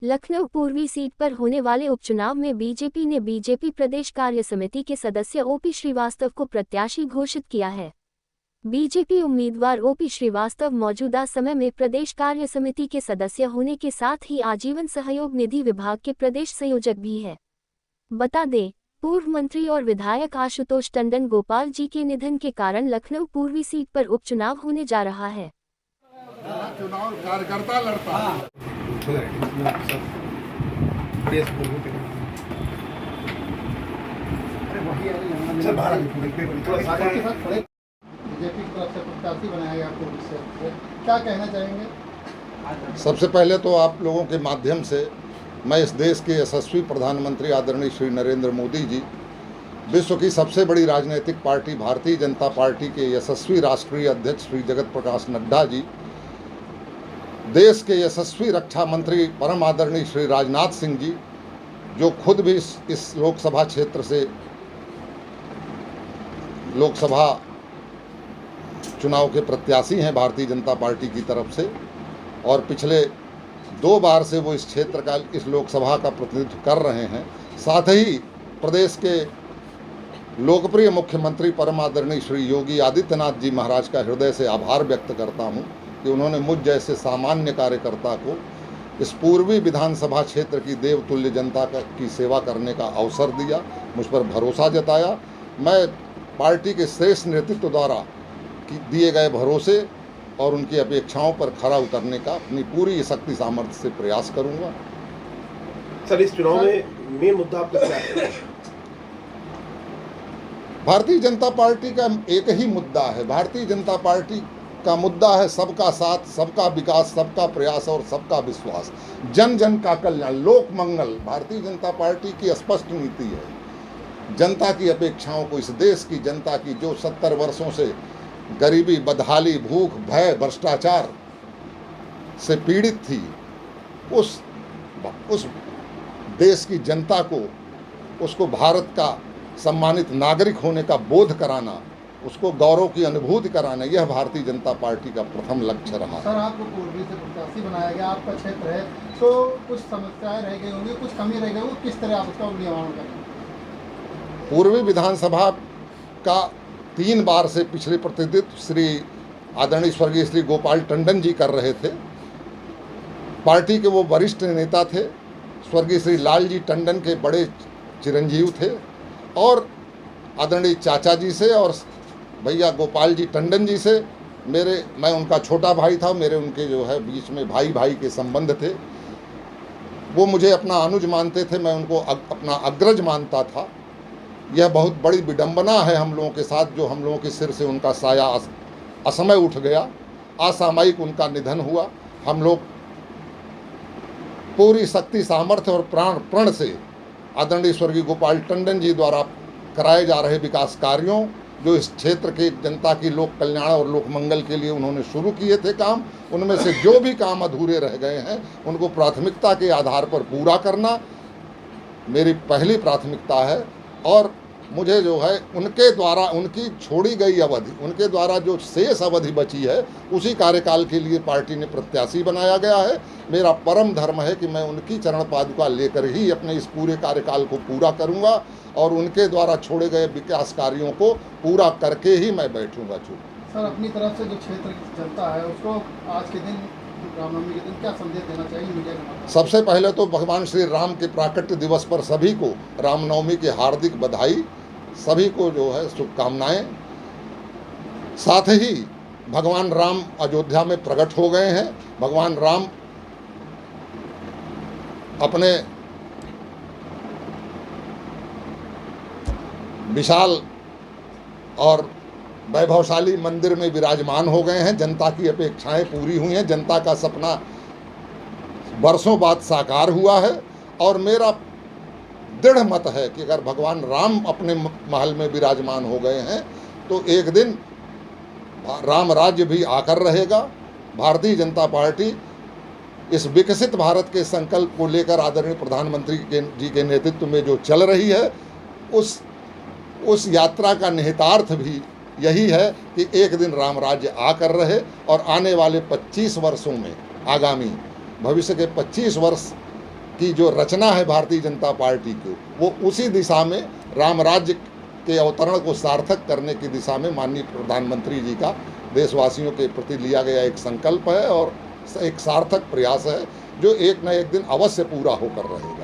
लखनऊ पूर्वी सीट पर होने वाले उपचुनाव में बीजेपी ने बीजेपी प्रदेश कार्य समिति के सदस्य ओपी श्रीवास्तव को प्रत्याशी घोषित किया है। बीजेपी उम्मीदवार ओपी श्रीवास्तव मौजूदा समय में प्रदेश कार्य समिति के सदस्य होने के साथ ही आजीवन सहयोग निधि विभाग के प्रदेश संयोजक भी है। बता दें, पूर्व मंत्री और विधायक आशुतोष टंडन गोपाल जी के निधन के कारण लखनऊ पूर्वी सीट पर उपचुनाव होने जा रहा है। चुनाव कार्यकर्ता लड़ता बीजेपी की तरफ से प्रत्याशी बनाया गया आपको, क्या कहना चाहेंगे? सबसे पहले तो आप लोगों के माध्यम से मैं इस देश के यशस्वी प्रधानमंत्री आदरणीय श्री नरेंद्र मोदी जी, विश्व की सबसे बड़ी राजनीतिक पार्टी भारतीय जनता पार्टी के यशस्वी राष्ट्रीय अध्यक्ष श्री जगत प्रकाश नड्डा जी, देश के यशस्वी रक्षा मंत्री परम आदरणीय श्री राजनाथ सिंह जी, जो खुद भी इस लोकसभा क्षेत्र से लोकसभा चुनाव के प्रत्याशी हैं भारतीय जनता पार्टी की तरफ से, और पिछले 2 बार से वो इस क्षेत्र का, इस लोकसभा का प्रतिनिधित्व कर रहे हैं। साथ ही प्रदेश के लोकप्रिय मुख्यमंत्री परम आदरणीय श्री योगी आदित्यनाथ जी महाराज का हृदय से आभार व्यक्त करता हूं कि उन्होंने मुझ जैसे सामान्य कार्यकर्ता को इस पूर्वी विधानसभा क्षेत्र की देवतुल्य जनता की सेवा करने का अवसर दिया, मुझ पर भरोसा जताया। मैं पार्टी के श्रेष्ठ नेतृत्व द्वारा दिए गए भरोसे और उनकी अपेक्षाओं पर खरा उतरने का अपनी पूरी शक्ति सामर्थ्य से प्रयास करूंगा। सर, इस चुनाव में मेन मुद्दा आपका क्या है? भारतीय जनता पार्टी का एक ही मुद्दा है। भारतीय जनता पार्टी का मुद्दा है सबका साथ, सबका विकास, सबका प्रयास और सबका विश्वास, जन जन का कल्याण, लोक मंगल। भारतीय जनता पार्टी की स्पष्ट नीति है। जनता की अपेक्षाओं को, इस देश की जनता की जो 70 वर्षों से गरीबी, बदहाली, भूख, भय, भ्रष्टाचार से पीड़ित थी, उस देश की जनता को, उसको भारत का सम्मानित नागरिक होने का बोध कराना, उसको गौरव की अनुभूति कराना, यह भारतीय जनता पार्टी का प्रथम लक्ष्य रहा। सर, आपको पूर्वी से प्रत्याशी बनाया गया, आपका क्षेत्र है, तो कुछ समस्याएं रह गई होंगी, कुछ कमी रह गई, वो किस तरह आप उसका निवारण करेंगे? पूर्वी विधानसभा का 3 बार से पिछले प्रतिनिधित्व श्री आदरणीय स्वर्गीय श्री गोपाल टंडन जी कर रहे थे। पार्टी के वो वरिष्ठ नेता थे, स्वर्गीय श्री लाल जी टंडन के बड़े चिरंजीव थे, और आदरणीय चाचा जी से और भैया गोपाल जी टंडन जी से मैं उनका छोटा भाई था, मेरे उनके जो है बीच में भाई भाई के संबंध थे। वो मुझे अपना अनुज मानते थे, मैं उनको अपना अग्रज मानता था। यह बहुत बड़ी विडंबना है हम लोगों के साथ, जो हम लोगों के सिर से उनका साया असमय उठ गया, असामयिक उनका निधन हुआ। हम लोग पूरी शक्ति, सामर्थ्य और प्रण से आदरणीय स्वर्गीय गोपाल टंडन जी द्वारा कराए जा रहे विकास कार्यों, जो इस क्षेत्र के जनता की लोक कल्याण और लोक मंगल के लिए उन्होंने शुरू किए थे काम, उनमें से जो भी काम अधूरे रह गए हैं उनको प्राथमिकता के आधार पर पूरा करना मेरी पहली प्राथमिकता है। और मुझे जो है उनके द्वारा, उनकी छोड़ी गई अवधि, उनके द्वारा जो शेष अवधि बची है, उसी कार्यकाल के लिए पार्टी ने प्रत्याशी बनाया गया है। मेरा परम धर्म है कि मैं उनकी चरण पादुका लेकर ही अपने इस पूरे कार्यकाल को पूरा करूंगा, और उनके द्वारा छोड़े गए विकास कार्यों को पूरा करके ही मैं बैठूंगा। सर, अपनी तरफ से जो क्षेत्र की जनता है उसको आज के दिन, रामनवमी के दिन, क्या संदेश देना चाहिए मीडिया के? सबसे पहले तो भगवान श्री राम के प्राकट्य दिवस पर सभी को रामनवमी की हार्दिक बधाई, सभी को जो है शुभकामनाएं। साथ ही भगवान राम अयोध्या में प्रकट हो गए हैं। भगवान राम अपने विशाल और वैभवशाली मंदिर में विराजमान हो गए हैं। जनता की अपेक्षाएं पूरी हुई हैं, जनता का सपना वर्षों बाद साकार हुआ है, और मेरा दृढ़ मत है कि अगर भगवान राम अपने महल में विराजमान हो गए हैं तो एक दिन राम राज्य भी आकर रहेगा। भारतीय जनता पार्टी इस विकसित भारत के संकल्प को लेकर आदरणीय प्रधानमंत्री जी के नेतृत्व में जो चल रही है, उस यात्रा का निहितार्थ भी यही है कि एक दिन राम राज्य आकर रहे, और आने वाले 25 वर्षों में, आगामी भविष्य के 25 वर्ष की जो रचना है भारतीय जनता पार्टी की, वो उसी दिशा में राम राज्य के अवतरण को सार्थक करने की दिशा में माननीय प्रधानमंत्री जी का देशवासियों के प्रति लिया गया एक संकल्प है और एक सार्थक प्रयास है, जो एक न एक दिन अवश्य पूरा होकर रहेगा।